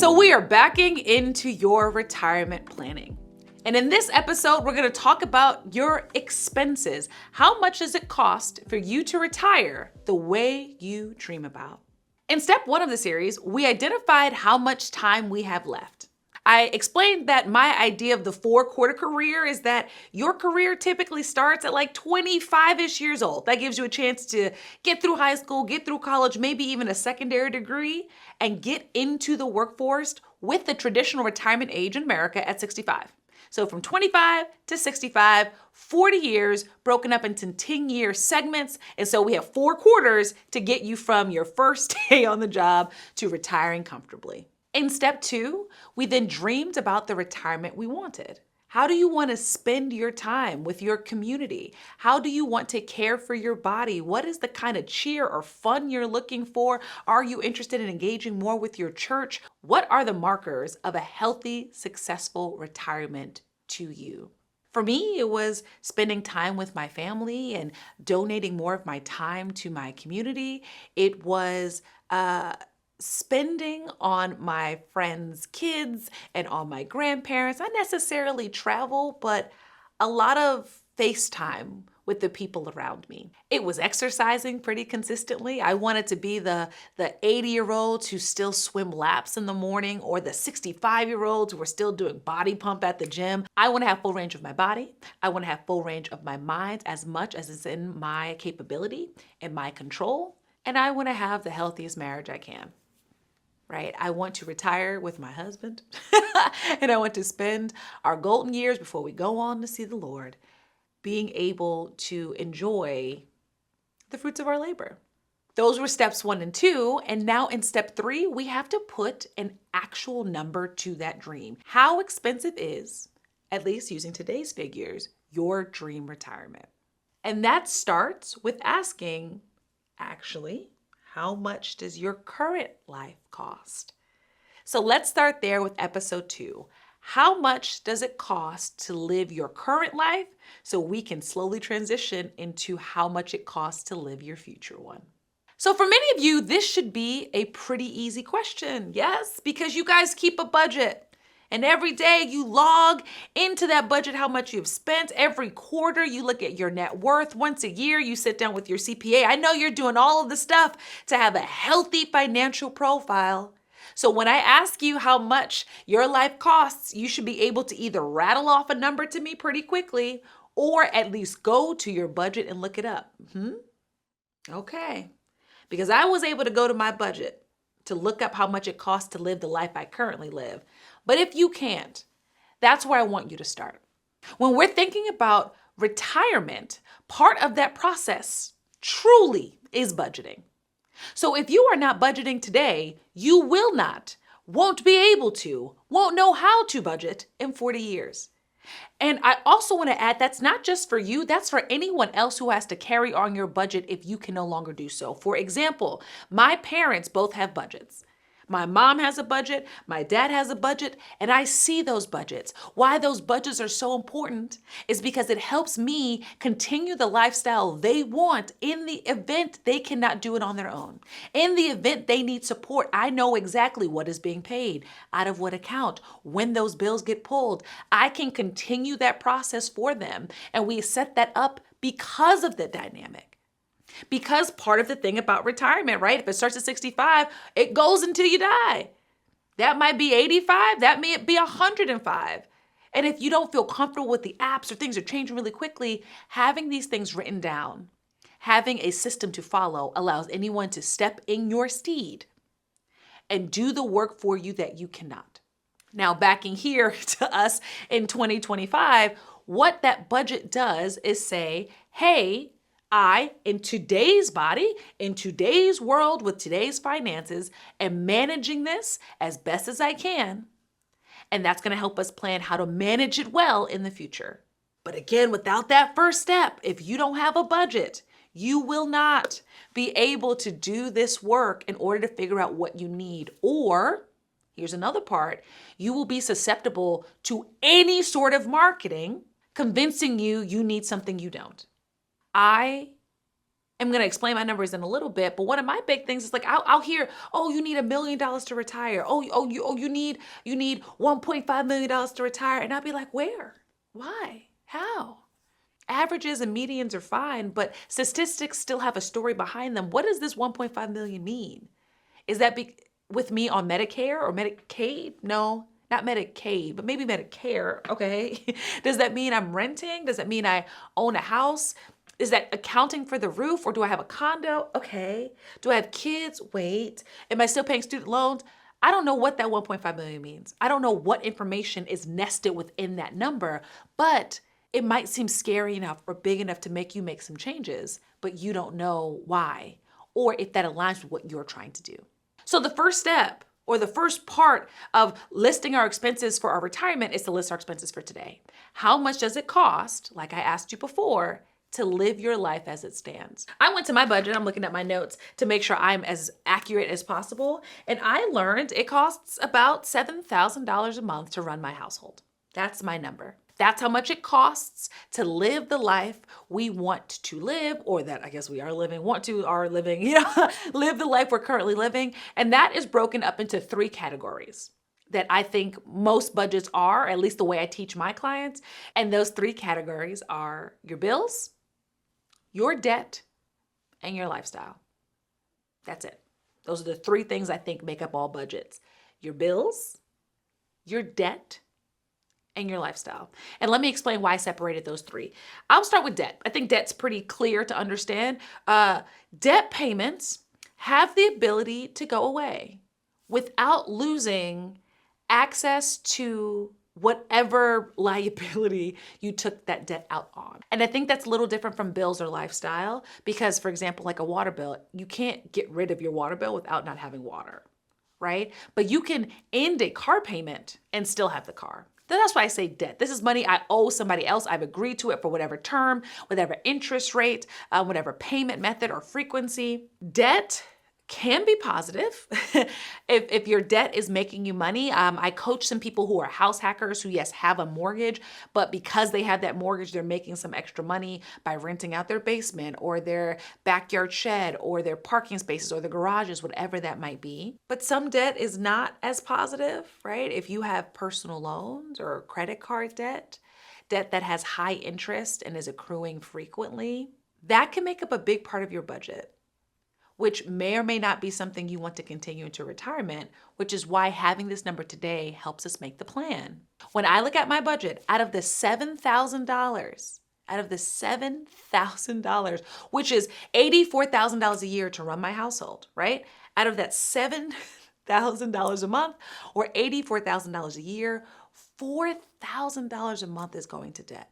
So we are backing into your retirement planning. And in this episode, we're gonna talk about your expenses. How much does it cost for you to retire the way you dream about? In step one of the series, we identified how much time we have left. I explained that my idea of the 4-quarter career is that your career typically starts at like 25-ish years old. That gives you a chance to get through high school, get through college, maybe even a secondary degree, and get into the workforce with the traditional retirement age in America at 65. So from 25 to 65, 40 years broken up into 10-year segments. And so we have 4 quarters to get you from your first day on the job to retiring comfortably. In step 2, we then dreamed about the retirement we wanted. How do you want to spend your time with your community? How do you want to care for your body? What is the kind of cheer or fun you're looking for? Are you interested in engaging more with your church? What are the markers of a healthy, successful retirement to you? For me, it was spending time with my family and donating more of my time to my community. It was spending on my friends' kids and on my grandparents. Not necessarily travel, but a lot of FaceTime with the people around me. It was exercising pretty consistently. I wanted to be the 80-year-olds who still swim laps in the morning, or the 65-year-olds who are still doing body pump at the gym. I want to have full range of my body. I want to have full range of my mind as much as is in my capability and my control. And I want to have the healthiest marriage I can. Right? I want to retire with my husband and I want to spend our golden years before we go on to see the Lord being able to enjoy the fruits of our labor. Those were steps 1 and 2. And now in step 3, we have to put an actual number to that dream. How expensive is, at least using today's figures, your dream retirement? And that starts with asking, actually, how much does your current life cost? So let's start there with episode 2. How much does it cost to live your current life so we can slowly transition into how much it costs to live your future one? So for many of you, this should be a pretty easy question. Yes, because you guys keep a budget. And every day you log into that budget how much you've spent. Every quarter you look at your net worth. Once a year you sit down with your CPA. I know you're doing all of the stuff to have a healthy financial profile. So when I ask you how much your life costs, you should be able to either rattle off a number to me pretty quickly or at least go to your budget and look it up. Okay. Because I was able to go to my budget to look up how much it costs to live the life I currently live. But if you can't, that's where I want you to start. When we're thinking about retirement, part of that process truly is budgeting. So if you are not budgeting today, you will not, won't be able to, won't know how to budget in 40 years. And I also want to add, that's not just for you, that's for anyone else who has to carry on your budget if you can no longer do so. For example, my parents both have budgets. My mom has a budget, my dad has a budget, and I see those budgets. Why those budgets are so important is because it helps me continue the lifestyle they want in the event they cannot do it on their own. In the event they need support, I know exactly what is being paid, out of what account, when those bills get pulled. I can continue that process for them, and we set that up because of the dynamic. Because part of the thing about retirement, right? If it starts at 65, it goes until you die. That might be 85, that may be 105. And if you don't feel comfortable with the apps or things are changing really quickly, having these things written down, having a system to follow allows anyone to step in your stead and do the work for you that you cannot. Now, backing here to us in 2025, what that budget does is say, hey, I, in today's body, in today's world, with today's finances, am managing this as best as I can. And that's going to help us plan how to manage it well in the future. But again, without that first step, if you don't have a budget, you will not be able to do this work in order to figure out what you need. Or, here's another part, you will be susceptible to any sort of marketing convincing you you need something you don't. I I'm going to explain my numbers in a little bit, but one of my big things is like I'll hear, oh, you need $1 million to retire. You need $1.5 million to retire, and I'll be like, where, why, how? Averages and medians are fine, but statistics still have a story behind them. What does this 1.5 million mean? Is that with me on Medicare or Medicaid? No, not Medicaid, but maybe Medicare. Okay. Does that mean I'm renting? Does that mean I own a house? Is that accounting for the roof, or do I have a condo? Okay. Do I have kids? Wait. Am I still paying student loans? I don't know what that 1.5 million means. I don't know what information is nested within that number, but it might seem scary enough or big enough to make you make some changes, but you don't know why, or if that aligns with what you're trying to do. So the first step, or the first part of listing our expenses for our retirement, is to list our expenses for today. How much does it cost, like I asked you before, to live your life as it stands? I went to my budget, I'm looking at my notes to make sure I'm as accurate as possible, and I learned it costs about $7,000 a month to run my household. That's my number. That's how much it costs to live the life we want to live, or that I guess we are living, live the life we're currently living. And that is broken up into 3 categories that I think most budgets are, at least the way I teach my clients. And those 3 categories are your bills, your debt, and your lifestyle. That's it. Those are the 3 things I think make up all budgets: your bills, your debt, and your lifestyle. And let me explain why I separated those 3. I'll start with debt. I think debt's pretty clear to understand. Debt payments have the ability to go away without losing access to whatever liability you took that debt out on. And I think that's a little different from bills or lifestyle, because, for example, like a water bill, you can't get rid of your water bill without not having water, right? But you can end a car payment and still have the car. That's why I say debt. This is money I owe somebody else. I've agreed to it for whatever term, whatever interest rate, whatever payment method or frequency. Debt can be positive if your debt is making you money. I coach some people who are house hackers who, yes, have a mortgage, but because they have that mortgage, they're making some extra money by renting out their basement or their backyard shed or their parking spaces or the garages, whatever that might be. But some debt is not as positive, right? If you have personal loans or credit card debt that has high interest and is accruing frequently, that can make up a big part of your budget, which may or may not be something you want to continue into retirement, which is why having this number today helps us make the plan. When I look at my budget, out of the $7,000, which is $84,000 a year to run my household, right? Out of that $7,000 a month or $84,000 a year, $4,000 a month is going to debt,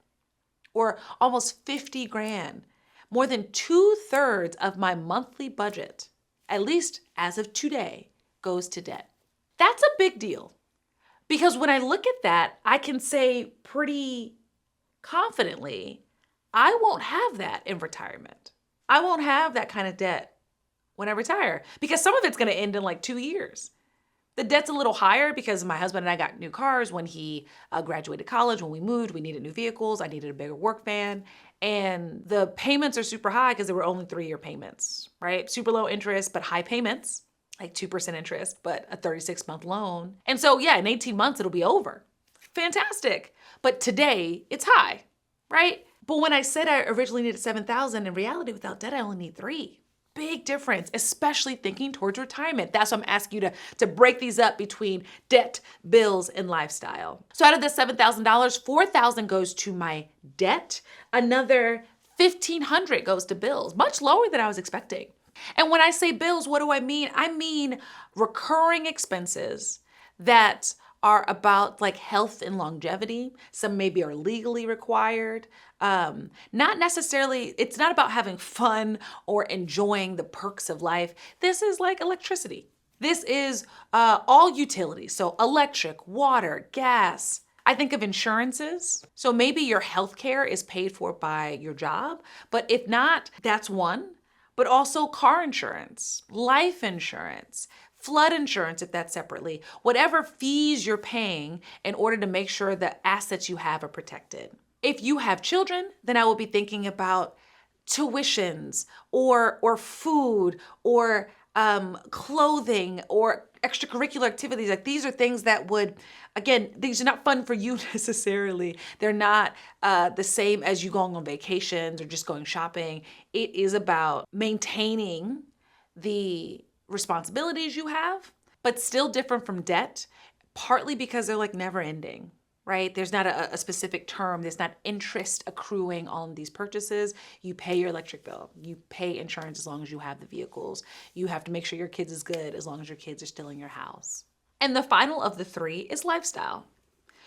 or almost 50 grand. More than 2/3 of my monthly budget, at least as of today, goes to debt. That's a big deal, because when I look at that, I can say pretty confidently, I won't have that in retirement. I won't have that kind of debt when I retire, because some of it's going to end in like 2 years. The debt's a little higher because my husband and I got new cars when he graduated college. When we moved, we needed new vehicles. I needed a bigger work van. And the payments are super high because they were only 3-year payments, right? Super low interest, but high payments, like 2% interest, but a 36-month loan. And so, yeah, in 18 months, it'll be over. Fantastic. But today, it's high, right? But when I said I originally needed 7,000, in reality, without debt, I only need 3. Big difference, especially thinking towards retirement. That's why I'm asking you to break these up between debt, bills, and lifestyle. So out of the $7,000, $4,000 goes to my debt. Another $1,500 goes to bills, much lower than I was expecting. And when I say bills, what do I mean? I mean recurring expenses that are about like health and longevity. Some maybe are legally required. Not necessarily, it's not about having fun or enjoying the perks of life. This is like electricity. This is all utilities. So electric, water, gas. I think of insurances. So maybe your health care is paid for by your job, but if not, that's one. But also car insurance, life insurance, flood insurance, if that's separately, whatever fees you're paying in order to make sure the assets you have are protected. If you have children, then I will be thinking about tuitions or food or clothing or extracurricular activities. Like these are things that would, again, these are not fun for you necessarily. They're not the same as you going on vacations or just going shopping. It is about maintaining the responsibilities you have, but still different from debt, partly because they're like never ending. Right? There's not a specific term. There's not interest accruing on these purchases. You pay your electric bill. You pay insurance as long as you have the vehicles. You have to make sure your kids is good as long as your kids are still in your house. And the final of the three is lifestyle.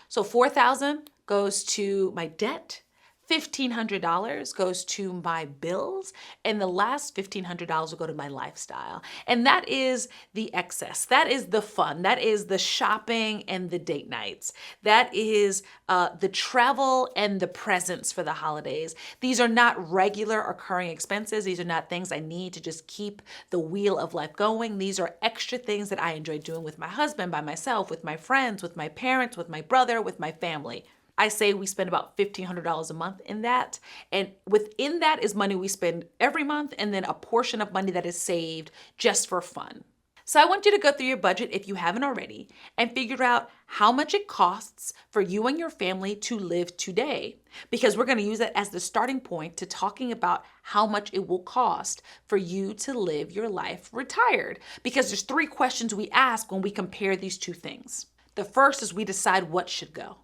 So $4,000 goes to my debt. $1,500 goes to my bills, and the last $1,500 will go to my lifestyle. And that is the excess. That is the fun. That is the shopping and the date nights. That is the travel and the presents for the holidays. These are not regular occurring expenses. These are not things I need to just keep the wheel of life going. These are extra things that I enjoy doing with my husband, by myself, with my friends, with my parents, with my brother, with my family. I say we spend about $1,500 a month in that. And within that is money we spend every month, and then a portion of money that is saved just for fun. So I want you to go through your budget if you haven't already and figure out how much it costs for you and your family to live today. Because we're going to use that as the starting point to talking about how much it will cost for you to live your life retired. Because there's three questions we ask when we compare these two things. The first is we decide what should go.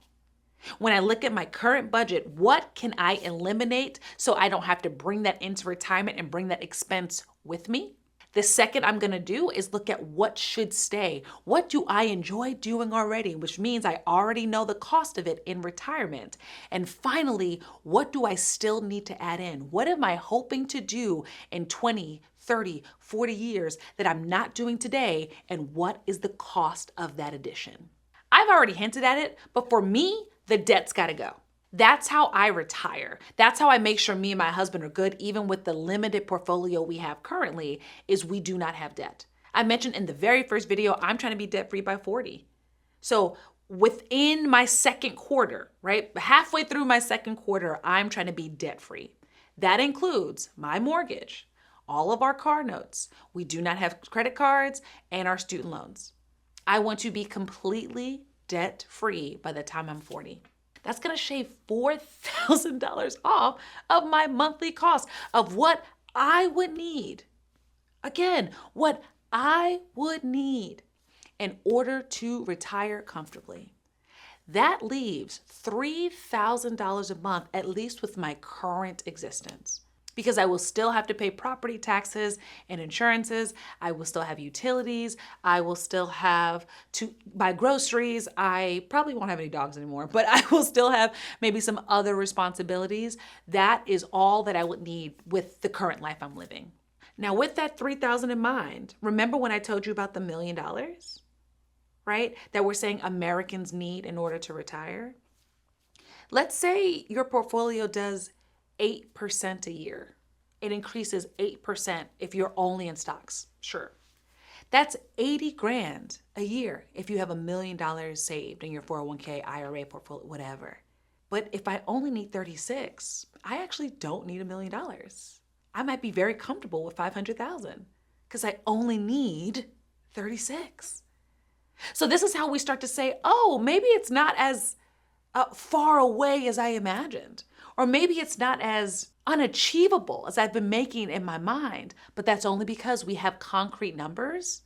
When I look at my current budget, what can I eliminate so I don't have to bring that into retirement and bring that expense with me? The second I'm going to do is look at what should stay. What do I enjoy doing already, which means I already know the cost of it in retirement. And finally, what do I still need to add in? What am I hoping to do in 20, 30, 40 years that I'm not doing today? And what is the cost of that addition? I've already hinted at it, but for me, the debt's got to go. That's how I retire. That's how I make sure me and my husband are good, even with the limited portfolio we have currently, is we do not have debt. I mentioned in the very first video, I'm trying to be debt-free by 40. So within my second quarter, right, halfway through my second quarter, I'm trying to be debt-free. That includes my mortgage, all of our car notes. We do not have credit cards, and our student loans. I want to be completely debt-free by the time I'm 40. That's going to shave $4,000 off of my monthly cost of what I would need. Again, what I would need in order to retire comfortably. That leaves $3,000 a month, at least with my current existence. Because I will still have to pay property taxes and insurances. I will still have utilities. I will still have to buy groceries. I probably won't have any dogs anymore, but I will still have maybe some other responsibilities. That is all that I would need with the current life I'm living. Now, with that $3,000 in mind, remember when I told you about the $1 million, right? That we're saying Americans need in order to retire. Let's say your portfolio does 8% a year. It increases 8% if you're only in stocks. Sure. That's 80 grand a year if you have $1 million saved in your 401k, IRA portfolio, whatever. But if I only need 36, I actually don't need $1 million. I might be very comfortable with 500,000 because I only need 36. So this is how we start to say, oh, maybe it's not as far away as I imagined. Or maybe it's not as unachievable as I've been making in my mind, but that's only because we have concrete numbers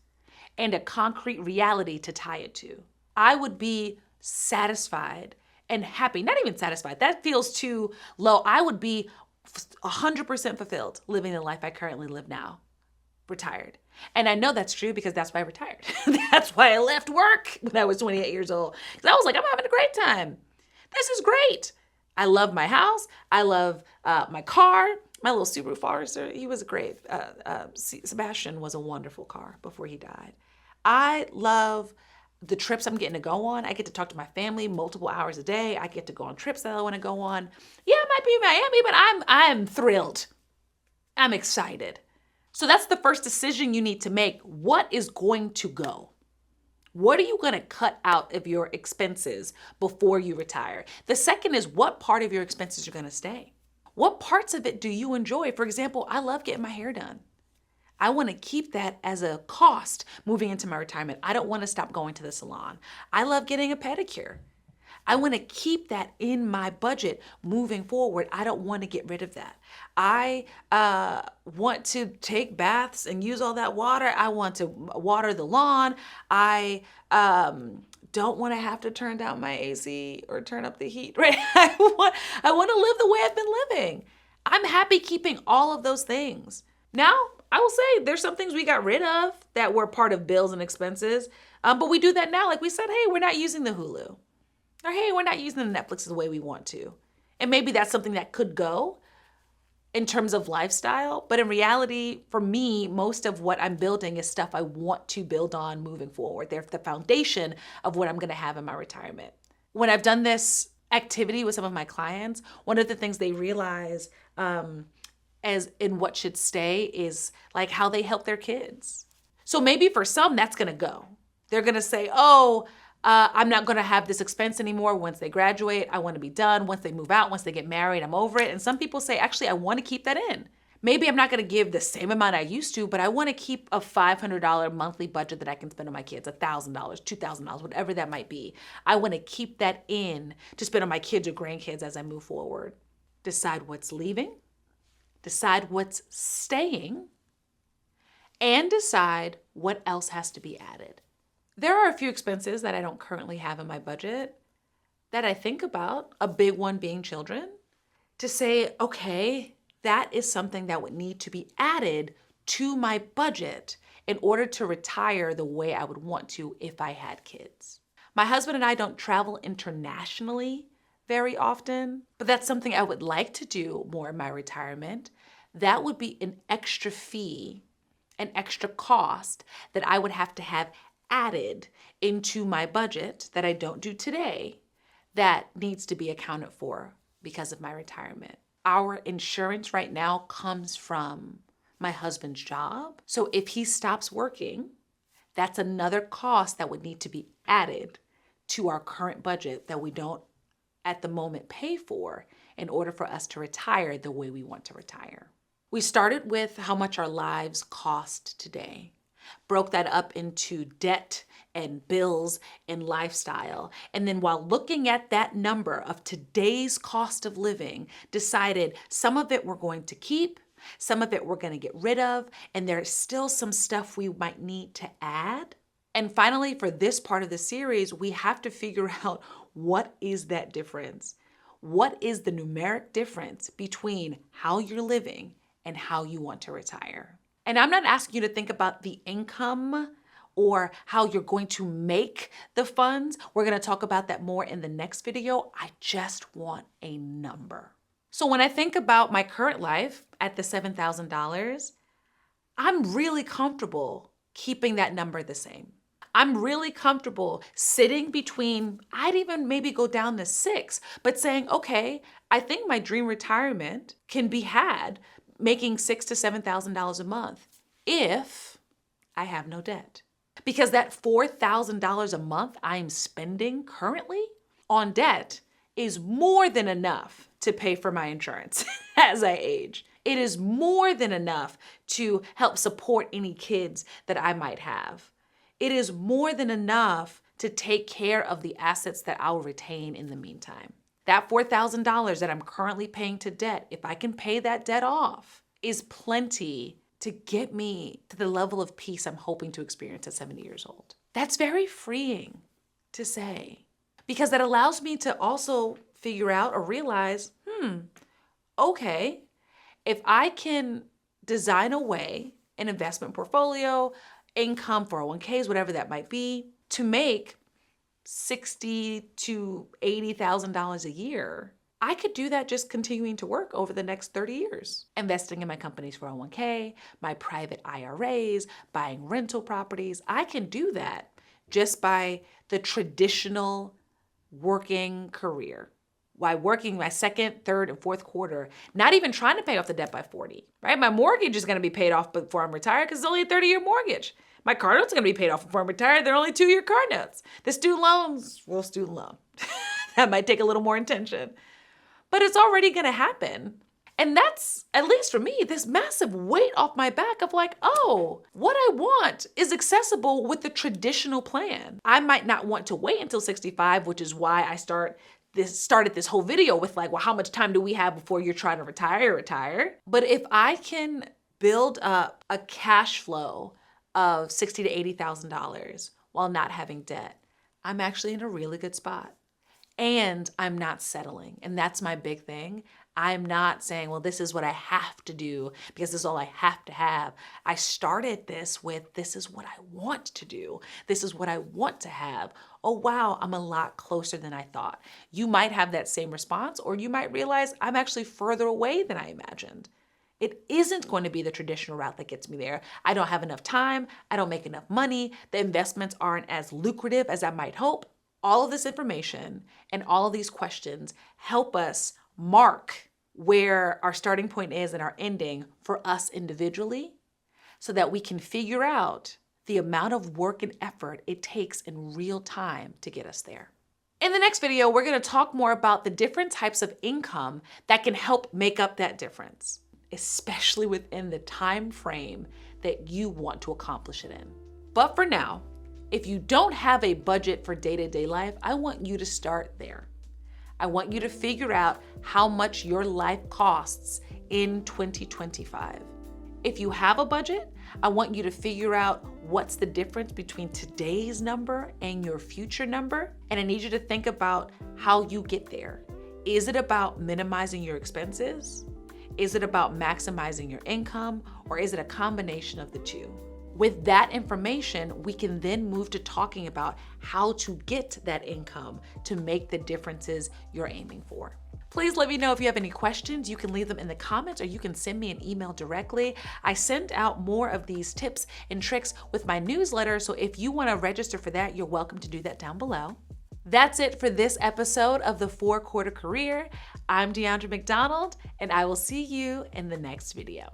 and a concrete reality to tie it to. I would be satisfied and happy, not even satisfied, that feels too low. I would be 100% fulfilled living the life I currently live now, retired. And I know that's true because that's why I retired. That's why I left work when I was 28 years old. Because I was like, I'm having a great time. This is great. I love my house. I love my car. My little Subaru Forester, he was great. Sebastian was a wonderful car before he died. I love the trips I'm getting to go on. I get to talk to my family multiple hours a day. I get to go on trips that I want to go on. Yeah, it might be Miami, but I'm thrilled. I'm excited. So that's the first decision you need to make. What is going to go? What are you going to cut out of your expenses before you retire? The second is what part of your expenses are going to stay? What parts of it do you enjoy? For example, I love getting my hair done. I want to keep that as a cost moving into my retirement. I don't want to stop going to the salon. I love getting a pedicure. I want to keep that in my budget moving forward. I don't want to get rid of that. I want to take baths and use all that water. I want to water the lawn. I don't want to have to turn down my AC or turn up the heat, right? I want to live the way I've been living. I'm happy keeping all of those things. Now, I will say there's some things we got rid of that were part of bills and expenses, but we do that now. Like we said, hey, we're not using the Hulu. Or hey, we're not using the Netflix the way we want to. And maybe that's something that could go in terms of lifestyle. But in reality, for me, most of what I'm building is stuff I want to build on moving forward. They're the foundation of what I'm going to have in my retirement. When I've done this activity with some of my clients, one of the things they realize as in what should stay is like how they help their kids. So maybe for some, that's going to go. They're going to say, oh, I'm not going to have this expense anymore once they graduate. I want to be done. Once they move out, once they get married, I'm over it. And some people say, actually, I want to keep that in. Maybe I'm not going to give the same amount I used to, but I want to keep a $500 monthly budget that I can spend on my kids, $1,000, $2,000, whatever that might be. I want to keep that in to spend on my kids or grandkids as I move forward. Decide what's leaving, decide what's staying, and decide what else has to be added. There are a few expenses that I don't currently have in my budget that I think about, a big one being children, to say, okay, that is something that would need to be added to my budget in order to retire the way I would want to if I had kids. My husband and I don't travel internationally very often, but that's something I would like to do more in my retirement. That would be an extra fee, an extra cost that I would have added into my budget that I don't do today that needs to be accounted for because of my retirement. Our insurance right now comes from my husband's job. So if he stops working, that's another cost that would need to be added to our current budget that we don't at the moment pay for in order for us to retire the way we want to retire. We started with how much our lives cost today. Broke that up into debt and bills and lifestyle. And then while looking at that number of today's cost of living, decided some of it we're going to keep, some of it we're going to get rid of, and there's still some stuff we might need to add. And finally, for this part of the series, we have to figure out what is that difference? What is the numeric difference between how you're living and how you want to retire? And I'm not asking you to think about the income or how you're going to make the funds. We're going to talk about that more in the next video. I just want a number. So when I think about my current life at the $7,000, I'm really comfortable keeping that number the same. I'm really comfortable sitting between, I'd even maybe go down to 6, but saying, okay, I think my dream retirement can be had making $6,000 to $7,000 a month if I have no debt. Because that $4,000 a month I'm spending currently on debt is more than enough to pay for my insurance as I age. It is more than enough to help support any kids that I might have. It is more than enough to take care of the assets that I'll retain in the meantime. That $4,000 that I'm currently paying to debt, if I can pay that debt off, is plenty to get me to the level of peace I'm hoping to experience at 70 years old. That's very freeing to say, because that allows me to also figure out or realize, okay, if I can design a way, an investment portfolio, income, 401ks, whatever that might be, to make $60,000 to $80,000 a year, I could do that just continuing to work over the next 30 years. Investing in my company's 401k, my private IRAs, buying rental properties. I can do that just by the traditional working career. While working my second, third, and fourth quarter, not even trying to pay off the debt by 40, right? My mortgage is going to be paid off before I'm retired because it's only a 30-year mortgage. My car notes are going to be paid off before I'm retired. They're only 2-year car notes. The student loans, well, student loan. That might take a little more attention. But it's already going to happen. And that's, at least for me, this massive weight off my back of like, oh, what I want is accessible with the traditional plan. I might not want to wait until 65, which is why I started this whole video with like, well, how much time do we have before you're trying to retire? But if I can build up a cash flow of $60,000 to $80,000 while not having debt, I'm actually in a really good spot. And I'm not settling. And that's my big thing. I'm not saying, well, this is what I have to do because this is all I have to have. I started this with, this is what I want to do. This is what I want to have. Oh, wow, I'm a lot closer than I thought. You might have that same response, or you might realize I'm actually further away than I imagined. It isn't going to be the traditional route that gets me there. I don't have enough time. I don't make enough money. The investments aren't as lucrative as I might hope. All of this information and all of these questions help us mark where our starting point is and our ending for us individually, so that we can figure out the amount of work and effort it takes in real time to get us there. In the next video, we're going to talk more about the different types of income that can help make up that difference, especially within the time frame that you want to accomplish it in. But for now, if you don't have a budget for day-to-day life, I want you to start there. I want you to figure out how much your life costs in 2025. If you have a budget, I want you to figure out what's the difference between today's number and your future number. And I need you to think about how you get there. Is it about minimizing your expenses? Is it about maximizing your income? Or is it a combination of the two? With that information, we can then move to talking about how to get that income to make the differences you're aiming for. Please let me know if you have any questions. You can leave them in the comments, or you can send me an email directly. I send out more of these tips and tricks with my newsletter, so if you want to register for that, you're welcome to do that down below. That's it for this episode of the 4 Quarter Career. I'm Deandra McDonald, and I will see you in the next video.